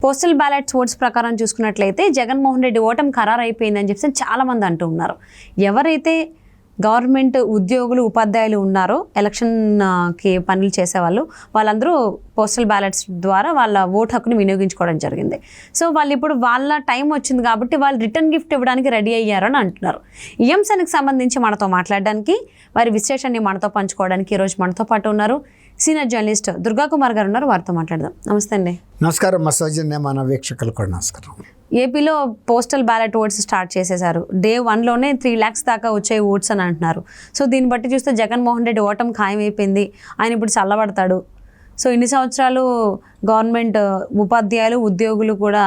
Postal ballots oats ప్రకారం చూసుకున్నట్లయితే జగన్మోహన్ రెడ్డి ఓటమి ఖరారు అయిపోయిందని చెప్పి చాలామంది అంటూ ఉన్నారు. ఎవరైతే గవర్నమెంట్ ఉద్యోగులు ఉపాధ్యాయులు ఉన్నారో ఎలక్షన్కి పనులు చేసేవాళ్ళు వాళ్ళందరూ పోస్టల్ బ్యాలెట్స్ ద్వారా వాళ్ళ ఓటు హక్కుని వినియోగించుకోవడం జరిగింది. సో వాళ్ళు ఇప్పుడు వాళ్ళ టైం వచ్చింది కాబట్టి వాళ్ళు రిటర్న్ గిఫ్ట్ ఇవ్వడానికి రెడీ అయ్యారని అంటున్నారు. ఈ అంశానికి సంబంధించి మనతో మాట్లాడడానికి వారి విశ్లేషణని మనతో పంచుకోవడానికి ఈరోజు మనతో పాటు ఉన్నారు సీనియర్ జర్నలిస్ట్ దుర్గా కుమార్ గారు ఉన్నారు. వారితో మాట్లాడదాం. నమస్తే అండి. నమస్కారం. మా సౌజన్య మన వీక్షకులు కూడా నమస్కారం. ఏపీలో పోస్టల్ బ్యాలెట్ ఓట్స్ స్టార్ట్ చేసేశారు. డే 1లోనే 3 lakhs దాకా వచ్చాయి ఓట్స్ అని అంటున్నారు. సో దీన్ని బట్టి చూస్తే జగన్మోహన్ రెడ్డి ఓటమి ఖాయమైపోయింది, ఆయన ఇప్పుడు చల్లబడతాడు. సో ఇన్ని సంవత్సరాలు గవర్నమెంట్ ఉపాధ్యాయులు ఉద్యోగులు కూడా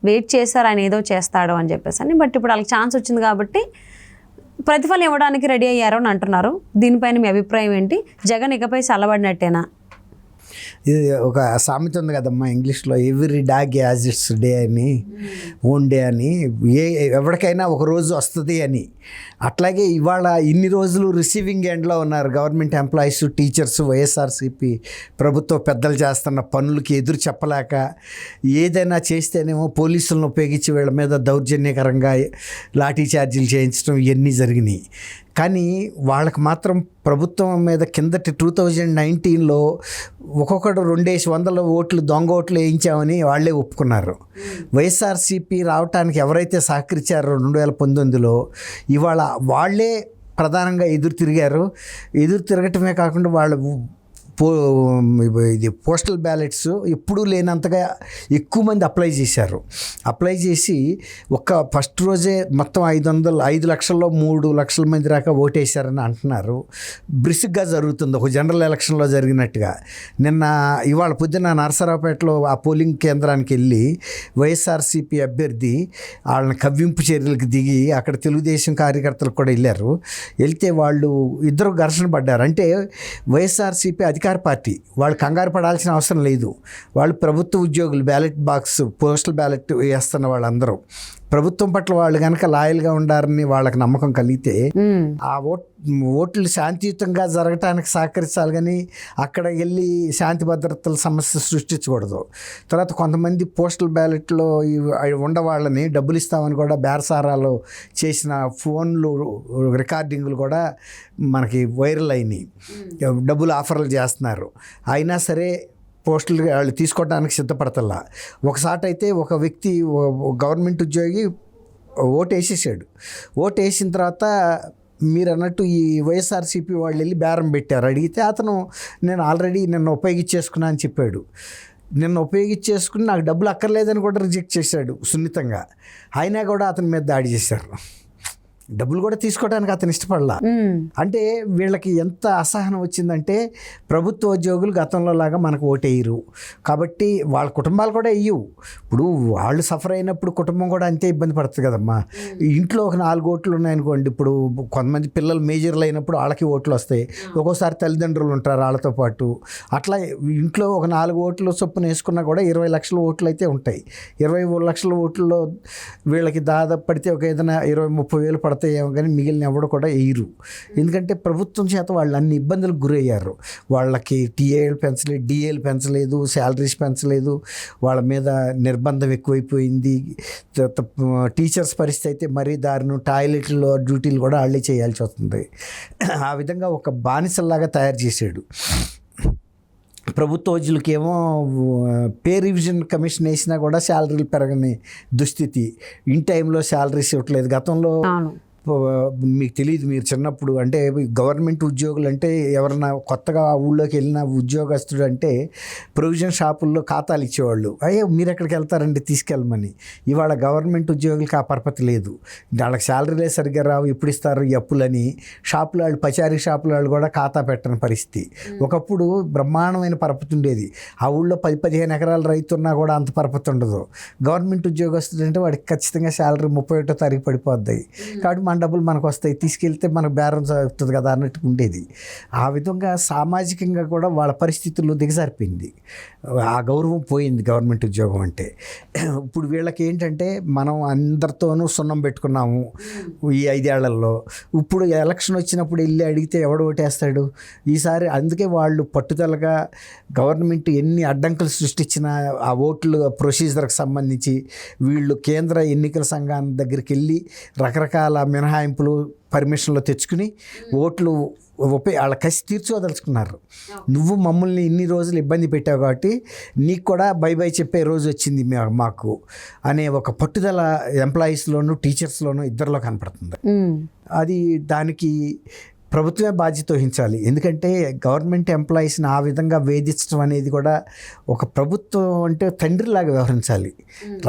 వెయిట్ చేశారు ఆయన ఏదో చేస్తాడు అని చెప్పేసి అని. బట్ ఇప్పుడు వాళ్ళకి ఛాన్స్ వచ్చింది కాబట్టి ప్రతిఫలం ఇవ్వడానికి రెడీ అయ్యారు అని అంటున్నారు. దీనిపైన మీ అభిప్రాయం ఏంటి? జగన్ ఇకపై చల్లబడినట్టేనా? ఇది ఒక సామెత ఉంది కదమ్మా ఇంగ్లీష్లో, every dog as it's day అని, ఓన్ డే అని. ఎవరికైనా ఒక రోజు వస్తుంది అని. అట్లాగే ఇవాళ ఇన్ని రోజులు రిసీవింగ్ ఎండ్లో ఉన్నారు గవర్నమెంట్ ఎంప్లాయీస్, టీచర్స్. వైఎస్ఆర్సీపీ ప్రభుత్వ పెద్దలు చేస్తున్న పనులకి ఎదురు చెప్పలేక ఏదైనా చేస్తేనేమో పోలీసులను ఉపయోగించి వీళ్ళ మీద దౌర్జన్యకరంగా లాఠీ చార్జీలు చేయించడం ఇవన్నీ జరిగినాయి. కానీ వాళ్ళకి మాత్రం ప్రభుత్వం మీద కిందటి 2019లో ఒక్కొక్కడు 200 ఓట్లు దొంగ ఓట్లు వేయించామని వాళ్ళే ఒప్పుకున్నారు. వైఎస్ఆర్సీపీ రావటానికి ఎవరైతే సహకరించారో 2019లో ఇవాళ వాళ్ళే ప్రధానంగా ఎదురు తిరగటమే కాకుండా వాళ్ళు ఇది పోస్టల్ బ్యాలెట్స్ ఎప్పుడూ లేనంతగా ఎక్కువ మంది అప్లై చేసి ఫస్ట్ రోజే మొత్తం 5 లక్షల్లో 3 లక్షల మంది దాకా ఓటేశారని అంటున్నారు. బ్రిస్క్గా జరుగుతుంది, ఒక జనరల్ ఎలక్షన్లో జరిగినట్టుగా. ఇవాళ పొద్దున్న నరసరావుపేటలో ఆ పోలింగ్ కేంద్రానికి వెళ్ళి వైఎస్ఆర్సీపీ అభ్యర్థి వాళ్ళని కవ్వింపు చర్యలకు దిగి అక్కడ తెలుగుదేశం కార్యకర్తలు కూడా వెళ్తే వాళ్ళు ఇద్దరు ఘర్షణ పడ్డారు. అంటే వైఎస్ఆర్సీపీ అధికార పార్టీ, వాళ్ళు కంగారు పడాల్సిన అవసరం లేదు. వాళ్ళు ప్రభుత్వ ఉద్యోగులు, బ్యాలెట్ బాక్స్ పోస్టల్ బ్యాలెట్ వేస్తున్న వాళ్ళందరూ ప్రభుత్వం పట్ల వాళ్ళు కనుక లాయల్గా ఉండారని వాళ్ళకి నమ్మకం కలిగితే ఆ ఓట్లు శాంతియుతంగా జరగటానికి సహకరించాలి. కానీ అక్కడ వెళ్ళి శాంతి భద్రతల సమస్య సృష్టించకూడదు. తర్వాత కొంతమంది పోస్టల్ బ్యాలెట్లో ఉండవాళ్ళని డబ్బులు ఇస్తామని కూడా బేరసారాలు చేసిన ఫోన్లు రికార్డింగ్లు కూడా మనకి వైరల్ అయినాయి. డబ్బులు ఆఫర్లు చేస్తున్నారు. అయినా సరే పోస్టులు వాళ్ళు తీసుకోవడానికి సిద్ధపడతల్లా. ఒకసారి అయితే ఒక వ్యక్తి గవర్నమెంట్ ఉద్యోగి ఓటు వేసిన తర్వాత మీరు అన్నట్టు ఈ వైఎస్ఆర్సీపీ వాళ్ళు వెళ్ళి బేరం పెట్టారు. అడిగితే అతను నేను ఆల్రెడీ నిన్న ఉపయోగించేసుకున్నా అని చెప్పాడు. ఉపయోగించేసుకుని నాకు డబ్బులు అక్కర్లేదని కూడా రిజెక్ట్ చేశాడు సున్నితంగా. అయినా కూడా అతని మీద దాడి చేశారు. డబ్బులు కూడా తీసుకోవడానికి అతను ఇష్టపడలా. అంటే వీళ్ళకి ఎంత అసహనం వచ్చిందంటే ప్రభుత్వ ఉద్యోగులు గతంలో లాగా మనకు ఓటేయరు కాబట్టి వాళ్ళ కుటుంబాలు కూడా వేయవు. ఇప్పుడు వాళ్ళు సఫర్ అయినప్పుడు కుటుంబం కూడా అంతే ఇబ్బంది పడుతుంది కదమ్మా. ఇంట్లో ఒక 4 ఓట్లు ఉన్నాయనుకోండి, ఇప్పుడు కొంతమంది పిల్లలు మేజర్లు అయినప్పుడు వాళ్ళకి ఓట్లు వస్తాయి. ఒక్కోసారి తల్లిదండ్రులు ఉంటారు వాళ్ళతో పాటు. అట్లా ఇంట్లో ఒక 4 ఓట్లు చొప్పున వేసుకున్నా కూడా 20 లక్షల ఓట్లు అయితే ఉంటాయి. 20 లక్షల ఓట్లలో వీళ్ళకి దాదాపు పడితే ఒక ఏదైనా 20-30 వేలు పడతాయి ఏమో, కానీ మిగిలిన ఎవడు కూడా వేయరు. ఎందుకంటే ప్రభుత్వం చేత వాళ్ళు అన్ని ఇబ్బందులకు గురయ్యారు. వాళ్ళకి టీఏలు పెంచలేదు, డిఏలు పెంచలేదు, శాలరీస్ పెంచలేదు, వాళ్ళ మీద నిర్బంధం ఎక్కువైపోయింది. టీచర్స్ పరిస్థితి అయితే మరీ దారుణం. టాయిలెట్లో డ్యూటీలు కూడా వాళ్ళే చేయాల్సి వస్తుంది. ఆ విధంగా ఒక బానిసల్లాగా తయారు చేశాడు. ప్రభుత్వోద్యోగులకేమో పే రివిజన్ కమిషన్ వేసినా కూడా శాలరీలు పెరగని దుస్థితి. ఇన్ టైంలో శాలరీస్ ఇవ్వట్లేదు. గతంలో మీకు తెలియదు, మీరు చిన్నప్పుడు అంటే గవర్నమెంట్ ఉద్యోగులు అంటే ఎవరన్నా కొత్తగా ఊళ్ళోకి వెళ్ళిన ఉద్యోగస్తుడు అంటే ప్రొవిజన్ షాపుల్లో ఖాతాలు ఇచ్చేవాళ్ళు. అయ్యో మీరు ఎక్కడికి వెళ్తారంటే తీసుకెళ్ళమని. ఇవాళ గవర్నమెంట్ ఉద్యోగులకి ఆ పరపతి లేదు. వాళ్ళకి శాలరీలే సరిగ్గా రావు, ఎప్పుడు ఇస్తారు ఈ అప్పులని. షాపుల వాళ్ళు, పచారీ షాపుల వాళ్ళు కూడా ఖాతా పెట్టని పరిస్థితి. ఒకప్పుడు బ్రహ్మాండమైన పరపతి ఉండేది. ఆ ఊళ్ళో 10-15 ఎకరాల రైతు ఉన్నా కూడా అంత పరపతి ఉండదు. గవర్నమెంట్ ఉద్యోగస్తుడు అంటే వాడికి ఖచ్చితంగా శాలరీ 31వ తారీఖు పడిపోద్ది. కాబట్టి మన డబ్బులు మనకు వస్తాయి, తీసుకెళ్తే మనకు బేరం అవుతుంది కదా అన్నట్టు ఉండేది. ఆ విధంగా సామాజికంగా కూడా వాళ్ళ పరిస్థితుల్లో దిగజారిపోయింది. ఆ గౌరవం పోయింది గవర్నమెంట్ ఉద్యోగం అంటే. ఇప్పుడు వీళ్ళకి ఏంటంటే మనం అందరితోనూ సున్నం పెట్టుకున్నాము ఈ 5 ఏళ్లలో. ఇప్పుడు ఎలక్షన్ వచ్చినప్పుడు వెళ్ళి అడిగితే ఎవడు ఓటేస్తాడు? ఈసారి అందుకే వాళ్ళు పట్టుదలగా గవర్నమెంట్ ఎన్ని అడ్డంకులు సృష్టించినా ఆ ఓట్లు ప్రొసీజర్కి సంబంధించి వీళ్ళు కేంద్ర ఎన్నికల సంఘాన్ని దగ్గరికి వెళ్ళి రకరకాల మినహాయింపులు పర్మిషన్లు తెచ్చుకుని ఓట్లు వాళ్ళ కసి తీర్చుకోదలుచుకున్నారు. నువ్వు మమ్మల్ని ఇన్ని రోజులు ఇబ్బంది పెట్టావు కాబట్టి నీకు కూడా బై బై చెప్పే రోజు వచ్చింది మాకు అనే ఒక పట్టుదల ఎంప్లాయీస్లోను టీచర్స్లోను ఇద్దరిలో కనపడుతుంది. అది దానికి ప్రభుత్వమే బాధ్యత వహించాలి. ఎందుకంటే గవర్నమెంట్ ఎంప్లాయీస్ని ఆ విధంగా వేధించడం అనేది కూడా ఒక ప్రభుత్వం అంటే తండ్రిలాగా వ్యవహరించాలి.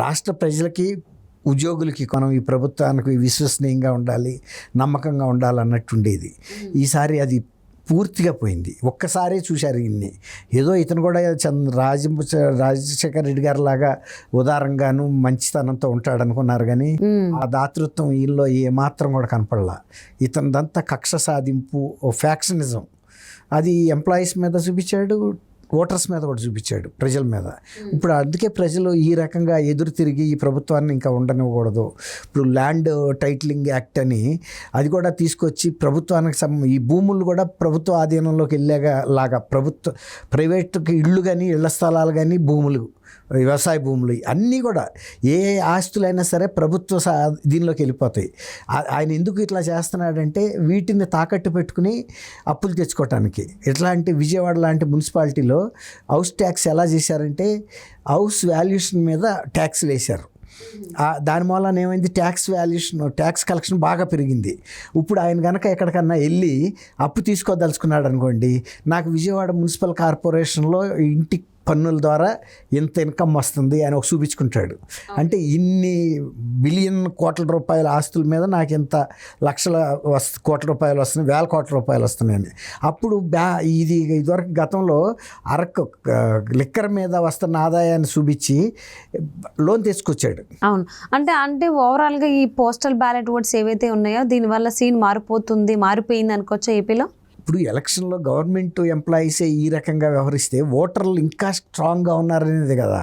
రాష్ట్ర ప్రజలకి ఉద్యోగులకి మనం ఈ ప్రభుత్వానికి విశ్వసనీయంగా ఉండాలి, నమ్మకంగా ఉండాలన్నట్టు ఉండేది. ఈసారి అది పూర్తిగా పోయింది. ఒక్కసారే చూశారు ఇన్ని. ఏదో ఇతను కూడా రాజశేఖర రెడ్డి గారి లాగా ఉదారంగాను మంచితనంతో ఉంటాడు అనుకున్నారు, కానీ ఆ దాతృత్వం వీళ్ళలో ఏమాత్రం కూడా కనపడలా. ఇతనిదంతా కక్ష సాధింపు, ఫ్యాక్షనిజం అది ఎంప్లాయీస్ మీద చూపించాడు, ఓటర్స్ మీద కూడా చూపించాడు, ప్రజల మీద. ఇప్పుడు అందుకే ప్రజలు ఈ రకంగా ఎదురు తిరిగి ఈ ప్రభుత్వాన్ని ఇంకా ఉండనివ్వకూడదు. ఇప్పుడు ల్యాండ్ టైటిలింగ్ యాక్ట్ అని అది కూడా తీసుకొచ్చి ప్రభుత్వానికి ఈ భూములు కూడా ప్రభుత్వ ఆధీనంలోకి లాగా ప్రైవేట్కి ఇళ్ళు కానీ ఇళ్ల స్థలాలు కానీ భూములు, వ్యవసాయ భూములు అన్నీ కూడా ఏ ఆస్తులైనా సరే ప్రభుత్వ దీనిలోకి వెళ్ళిపోతాయి. ఆయన ఎందుకు ఇట్లా చేస్తున్నాడంటే వీటిని తాకట్టు పెట్టుకుని అప్పులు తెచ్చుకోవటానికి. ఇట్లాంటి విజయవాడ లాంటి మున్సిపాలిటీలో హౌస్ ట్యాక్స్ ఎలా చేశారంటే హౌస్ వాల్యుయేషన్ మీద ట్యాక్స్లు వేశారు. దాని మూలన ఏమైంది, ట్యాక్స్ కలెక్షన్ బాగా పెరిగింది. ఇప్పుడు ఆయన కనుక ఎక్కడికన్నా వెళ్ళి అప్పు తీసుకోదలుచుకున్నాడు అనుకోండి, నాకు విజయవాడ మున్సిపల్ కార్పొరేషన్లో ఇంటి పన్నుల ద్వారా ఎంత ఇన్కమ్ వస్తుంది అని ఒక చూపించుకుంటాడు. అంటే ఇన్ని బిలియన్ కోట్ల రూపాయల ఆస్తుల మీద నాకు ఎంత లక్షల కోట్ల రూపాయలు వస్తున్నాయి, వేల కోట్ల రూపాయలు వస్తున్నాయని. అప్పుడు ఇది ఇదివరకు గతంలో లిక్కర్ మీద వస్తున్న ఆదాయాన్ని చూపించి లోన్ తీసుకొచ్చాడు. అవును, అంటే ఓవరాల్గా ఈ పోస్టల్ బ్యాలెట్ ఓట్స్ ఏవైతే ఉన్నాయో దీనివల్ల సీన్ మారిపోయింది అనుకోవచ్చా ఏపీలో? ఇప్పుడు ఎలక్షన్లో గవర్నమెంట్ ఎంప్లాయీసే ఈ రకంగా వ్యవహరిస్తే ఓటర్లు ఇంకా స్ట్రాంగ్గా ఉన్నారనేది కదా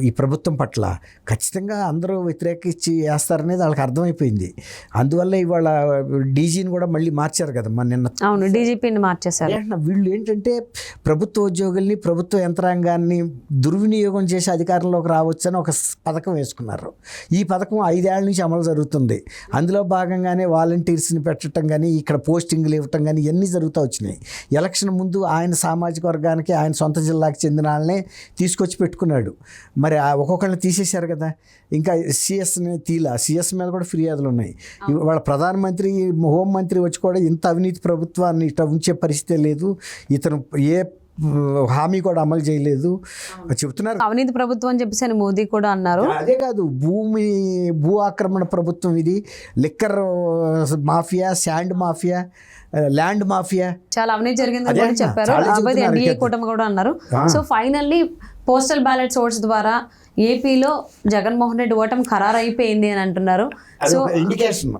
ఈ ప్రభుత్వం పట్ల. ఖచ్చితంగా అందరూ వ్యతిరేకించి వేస్తారనేది వాళ్ళకి అర్థమైపోయింది. అందువల్ల ఇవాళ డీజీని కూడా మళ్ళీ మార్చారు కదా నిన్న. అవును, డీజీపీని మార్చేశారు. వీళ్ళు ఏంటంటే ప్రభుత్వ ఉద్యోగుల్ని, ప్రభుత్వ యంత్రాంగాన్ని దుర్వినియోగం చేసి అధికారంలోకి రావచ్చని ఒక పథకం వేసుకున్నారు. ఈ పథకం 5 ఏళ్ల నుంచి అమలు జరుగుతుంది. అందులో భాగంగానే వాలంటీర్స్ని పెట్టడం కానీ, ఇక్కడ పోస్టింగ్లు ఇవ్వటం కానీ ఇవన్నీ జరుగుతూ వచ్చినాయి. ఎలక్షన్ ముందు ఆయన సామాజిక వర్గానికి, ఆయన సొంత జిల్లాకి చెందిన వాళ్ళనే తీసుకొచ్చి పెట్టుకున్నాడు. మరి ఒక్కొక్కరిని తీసేశారు కదా. ఇంకా సిఎస్ మీద కూడా ఫిర్యాదులు ఉన్నాయి. వాళ్ళ ప్రధానమంత్రి, హోంమంత్రి వచ్చి కూడా ఇంత అవినీతి ప్రభుత్వాన్ని ఇట్లా ఉంచే పరిస్థితే లేదు, ఇతను ఏ హామీ కూడా అమలు చేయలేదు చెబుతున్నారు. అవినీతి ప్రభుత్వం అని చెప్పేసి మోదీ కూడా అన్నారు. అదే కాదు, భూ ఆక్రమణ ప్రభుత్వం ఇది. Liquor mafia, sand mafia, land mafia, చాలా అవినీతి జరిగిందని కూడా చెప్పారు. ఎన్డీఏ కూటమి కూడా అన్నారు. So finally postal ballot oats ద్వారా ఏపీలో జగన్మోహన్ రెడ్డి ఓటమి ఖరారు అయిపోయింది అని అంటున్నారు. సో ఇండికేషన్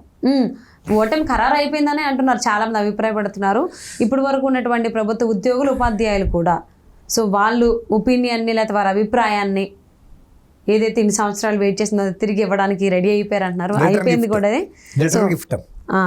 ఓటమి ఖరారు అయిపోయిందని అంటున్నారు, చాలా మంది అభిప్రాయపడుతున్నారు. ఇప్పటి వరకు ఉన్నటువంటి ప్రభుత్వ ఉద్యోగులు, ఉపాధ్యాయులు కూడా. సో వాళ్ళు ఒపీనియన్ని లేకపోతే వారి అభిప్రాయాన్ని ఏదైతే ఇన్ని సంవత్సరాలు వెయిట్ చేసిందో తిరిగి ఇవ్వడానికి రెడీ అయిపోయారు అంటున్నారు. అయిపోయింది కూడా.